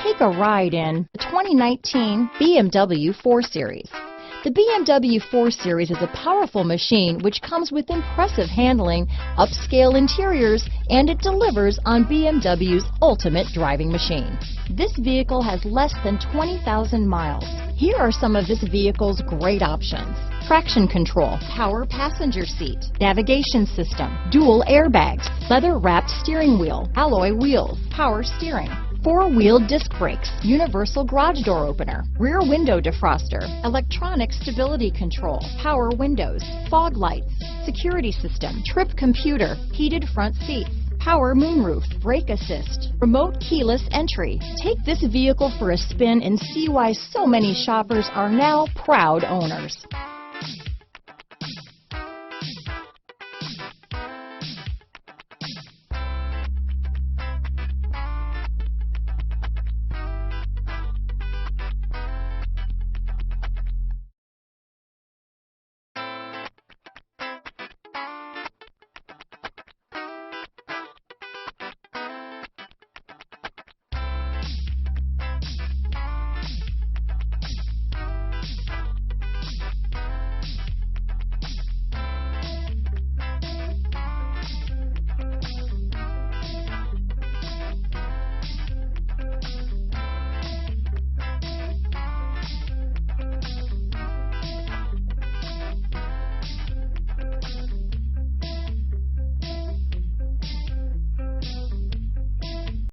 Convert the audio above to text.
Take a ride in the 2019 BMW 4 Series. The BMW 4 Series is a powerful machine which comes with impressive handling, upscale interiors, and it delivers on BMW's ultimate driving machine. This vehicle has less than 20,000 miles. Here are some of this vehicle's great options: traction control, power passenger seat, navigation system, dual airbags, leather-wrapped steering wheel, alloy wheels, power steering, four-wheel disc brakes, universal garage door opener, rear window defroster, electronic stability control, power windows, fog lights, security system, trip computer, heated front seats, power moonroof, brake assist, remote keyless entry. Take this vehicle for a spin and see why so many shoppers are now proud owners.